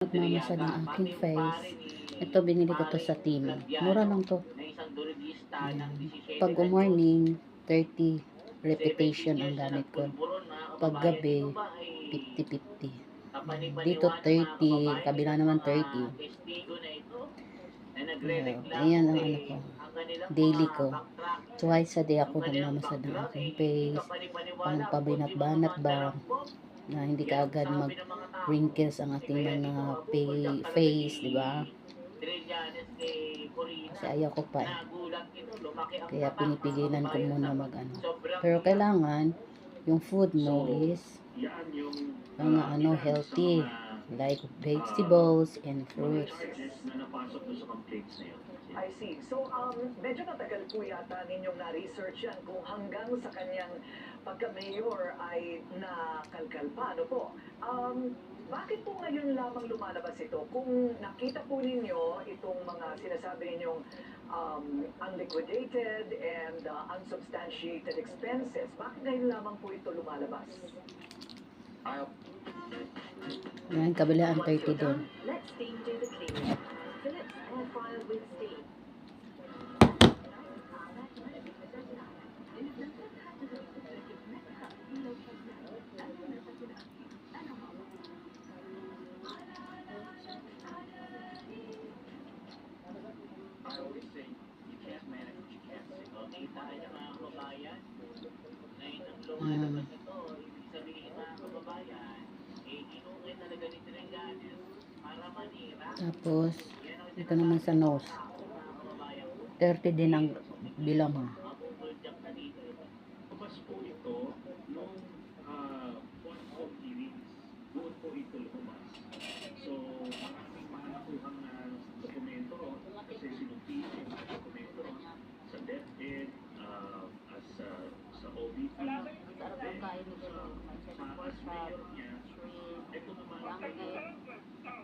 Nagmamasa ng aking face. Ito, binili ko to sa team. Mura lang to. Ayan. Pag morning, 30 repetition ang gamit ko. Pag gabi, 50-50. Dito 30, kabila naman 30. Ayan ang ano ko. Daily ko. Twice a day ako nagmamasa ng aking face. Pangpabinat-banat ba na hindi ka agad mag wrinkles ang ating mga face, di ba? Kasi ayaw ko pa eh. Kaya pinipigilan ko muna mag ano. Pero kailangan yung food mo is mga healthy, like vegetables and fruits. I see. So, medyo matagal po yata ninyong na-research yan kung hanggang sa kanyang pagka-mayor ay nakalkal pa, ano po? Bakit po ngayon lamang lumalabas ito? Kung nakita po ninyo itong mga sinasabi ninyong unliquidated and unsubstantiated expenses, bakit ngayon lamang po ito lumalabas? Yan, kabilaan 30 din. Let's stay to the cleaning. Philips air fryer with steam. Tapos, ito naman sa nose. 30 din ang bilang mo.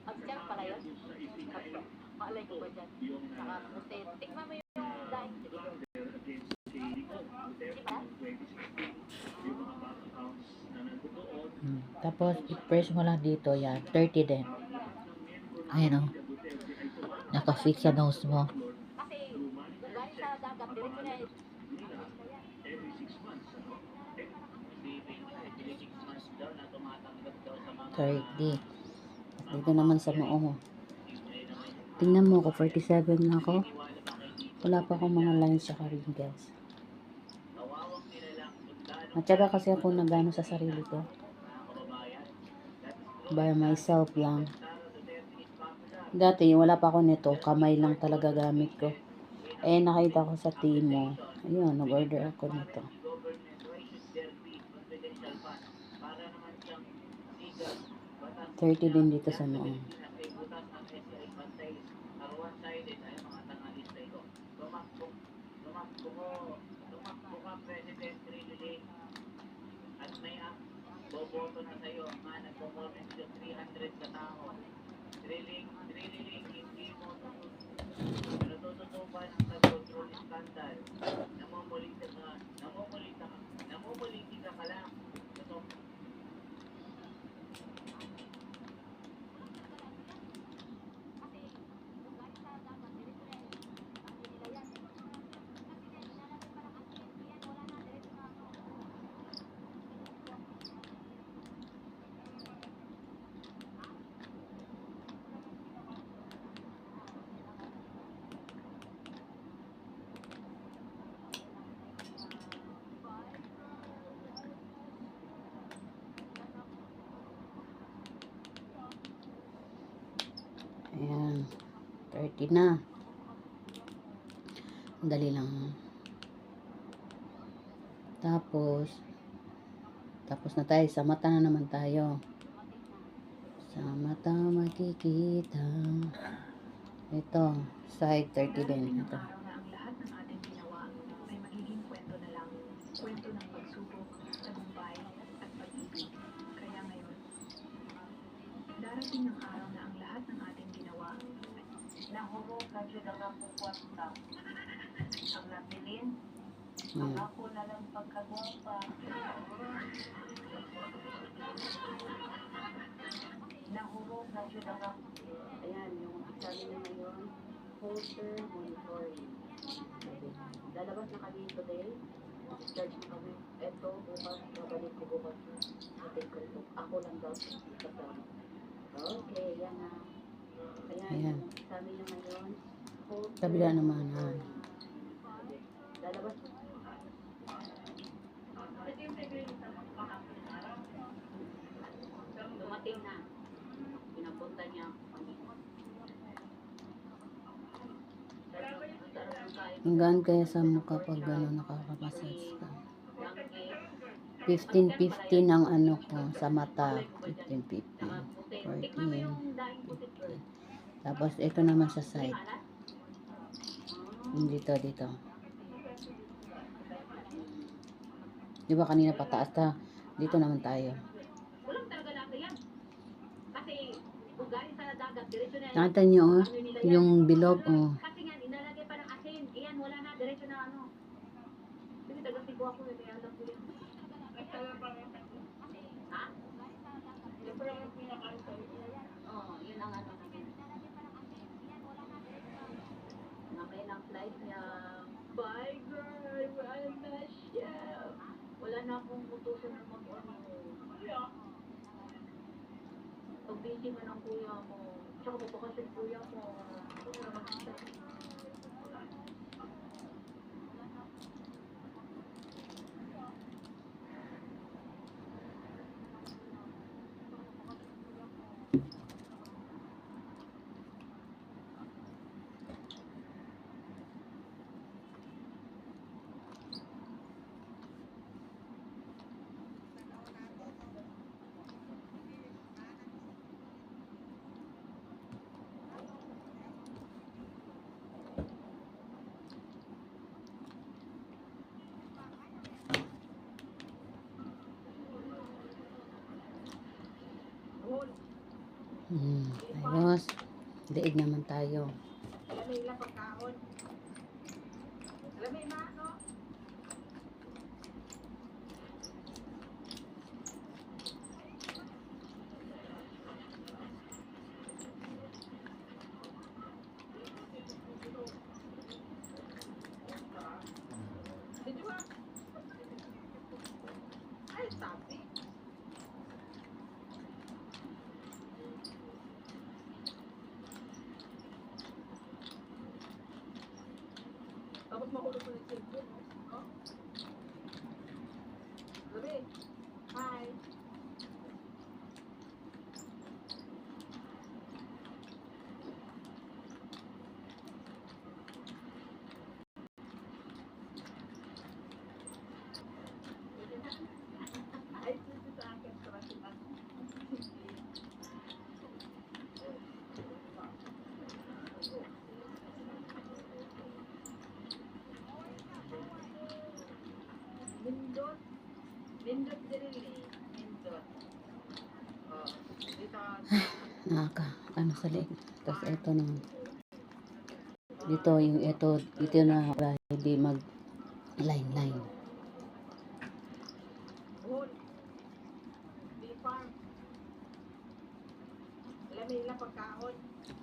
Absyak pala yun? Maalay ko ba dyan? Saka pusit. Tikman mo yung dahil. Tapos, i-press mo lang dito. Yan, 30 din. Ayan o. Naka-fix sa nose mo. Kasi, galing sa dagat, diretso na yun. 30. Dito naman sa noo mo. Tingnan mo ako, 47 na ako. Wala pa akong mga lines sa wrinkles. Matyaga kasi ako nagano sa sarili ko. By myself lang. Dati, wala pa ako nito. Kamay lang talaga gamit ko. Eh, nakita ko sa Timo. Ayun, nag-order ako nito. 30 din dito sa noo. Boboto na sa'yo, nga nagpo-comment yung 300 katao. Drilling, hindi mo natututupan ang control scandal. Namumuliti ka lang. Ayan. 30 na. Dali lang. Tapos na tayo. Sa mata na naman tayo. Sa mata makikita. Ito. Side 30 din. Ito. Lahat ng ating ginawa ay magiging kwento na lang. Kwento ng pagsubok, tagumpay, at pag-ibig. Kaya ngayon, darating ang araw na ang lahat ng ating ginawa nahurok na dyan ang akong kwarta. Ang nabilin, ang ako na lang pagkagwapa. nahurot na siya na ayan, yung exam niya ngayon, Holter monitoring. Lalabas na kami today, discharge na kami. Eto, bukas, babalik ko bukas. Ako lang daw kasama. Okay, yan na. Ayan, Ayan. yung exam niya ngayon, Holter Kabila naman, ha. lalabas dumating na. Pinapunta niya kami. Ang gaan kaya sa mukha pag gano'n nakakapassage ka. 15-15 ang ano ko sa mata. 15-15. 14. Tapos ito naman sa side. Dito. Di ba kanina pataas ta? Dito naman tayo. Walang talaga lasa yan. Kasi kung galing sa dagat, diretso na yan. Nakita niyo, oh, yung bilog, oh. Kasi nga, inalagay pa ng asin. Iyan, wala na, diretso na ano. Kasi taga-sigo ako, kaya alam ko yan. Ha? Oo, yun ang ano. Nakaya ng flight niya. Bye girl, wala na siya. Wala na akong utusan na mag-ano. Pag busy man ang kuya mo, tsaka papakasal kuya mo. Wala makita. Ayos. Daig naman tayo. Alam mo ilang pagkaon. Alam mo ima, no? Did you have? Ay, sabi. Tapos mahulog ko ng cellphone, no? Gabi. Hi. Ay, sisi sa akin. Nindot. Nindot dirili. Nindot. Oh, dito. Ano sa leeg. Tapos ito naman. Dito dito na para hindi mag line. Hul. Bee farm. Alam mo ilang pagkaon.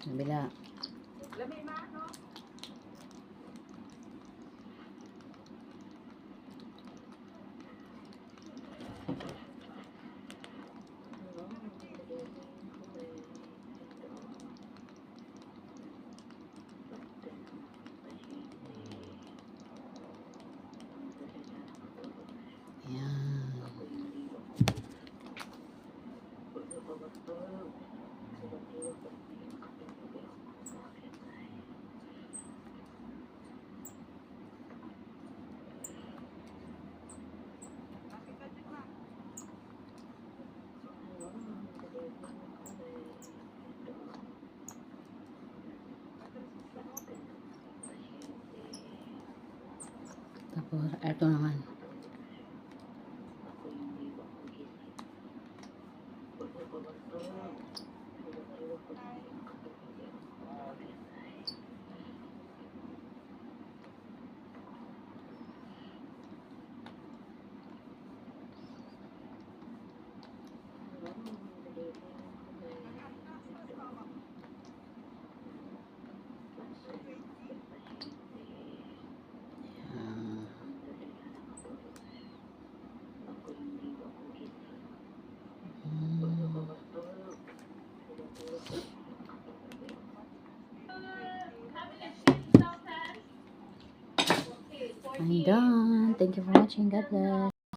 Kabila. Alam mo ima, no? Ayan. Tapos ito naman. I'm done. Thank you for watching. God bless.